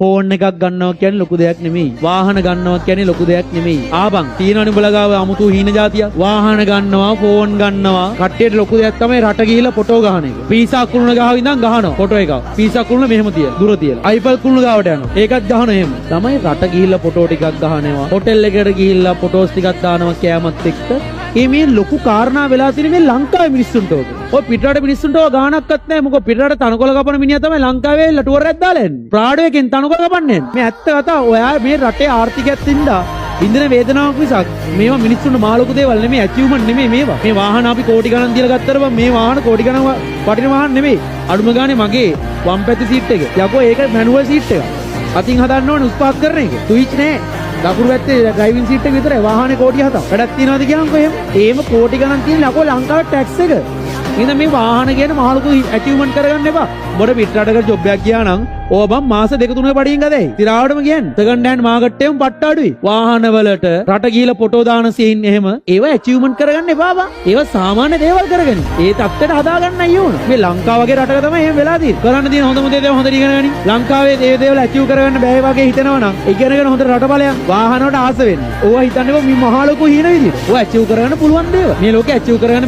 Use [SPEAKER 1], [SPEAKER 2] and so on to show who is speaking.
[SPEAKER 1] Phone එකක් ගන්නවා කියන්නේ ලොකු දෙයක් නෙමෙයි. වාහන ගන්නවා කියන්නේ ලොකු දෙයක් නෙමෙයි. ආබං තියෙනවනේ උඹලා ගාව අමුතු හීන જાතිය. වාහන ගන්නවා, ෆෝන් ගන්නවා. කට්ටියට ලොකු දෙයක් තමයි රට ගිහිල්ලා ෆොටෝ ගහන එක. පීසා කුළුණ ගාව ඉඳන් ගහනවා ෆොටෝ එකක්. පීසා කුළුණ මෙහෙම තියලා දුර තියලා. අයිපල් කුළුණ ගාවට යනවා. ඒකත් ගහනවා එහෙම. තමයි රට ගිහිල්ලා ෆොටෝ ටිකක් ගහනවා. හොටෙල් එකකට ගිහිල්ලා ෆොටෝස් ටිකක් දානවා කෑමත් එක්ක. මේ ලොකු කාරණා වෙලා තියෙන මේ ලංකාවේ මිනිස්සුන්ට ඕක. ඔය පිටරට මිනිස්සුන්ට ඕක ගානක්වත් නැහැ. මොකද පිටරට තනකොළ කපන මිනිහා තමයි ලංකාවේ ඇවිල්ලා ටුවර් එකක් දාලා එන්නේ. ප්‍රාඩෝ එකෙන් තනකොළ කපන්නේ. මේ ඇත්ත කතාව. ඔයා මේ රටේ ආර්ථිකයත් ඉඳලා ඉන්දින වේදනාවක් මිසක් මේවා මිනිස්සුන්ට මාළුකු දේවල් නෙමෙයි, ඇචීව්මන්ට් නෙමෙයි මේවා. මේ වාහන අපි කෝටි ගණන් දීලා ගත්තට මේ වාහන කෝටි ගණන් වටින වාහන නෙමෙයි. අඩුම ගානේ මගේ වම් පැත්තේ සීට් එක. යකෝ ඒක මැනුවල් සීට් එක. අතින් හදන්න ඕනේ උස්පාත් කරන එක. ස්විච් නෑ. දකුණු පැත්තේ ඩ්‍රයිවිං සීට් එක විතරයි. වාහනේ කෝටි 7ක්. වැඩක් තියනවාද කියන්කෝ එහෙම. ඒම කෝටි ගණන් තියෙන ලකෝ ලංකාවේ ටැක්ස් එක. එහෙනම් මේ වාහන ගැන මහලුකු ඇචීව්මන්ට් කරගන්න එපා. බොඩ පිටරටකට ජොබ් එකක් ගියා නම් ඕ බම් මාස 2-3 පඩියෙන් ගදයි. තිරාවටම කියන්නේ. සෙකන්ඩ් හෑන්ඩ් මාකට් එකෙම පට්ට අඩුයි. වාහන වලට රට ගිහිලා ෆොටෝ දාන සීන් එහෙම ඒවා ඇචීව්මන්ට් කරගන්න එපා බා. ඒවා සාමාන්‍ය දේවල් කරගන්න. ඒ තත්ත්වයට හදාගන්නයි ඕන. මේ ලංකාව වගේ රටක තමයි එහෙම වෙලා තියෙන්නේ. කරන්න තියෙන හොඳම දේ හොඳට ඉගෙන ගනින්. ලංකාවේ ඒ දේවල් ඇචීව් කරගන්න බෑ වගේ හිතනවා නම් ඉගෙනගෙන හොඳට රට බලයන් වාහන වලට ආස වෙන්න. ඕවා හිතන්නේ මේ මහලොකු හීන විදිහට. ඕවා ඇචීව් කරගන්න පුළුවන් දේවල්. මේ ලෝකේ ඇචීව් කරගන්න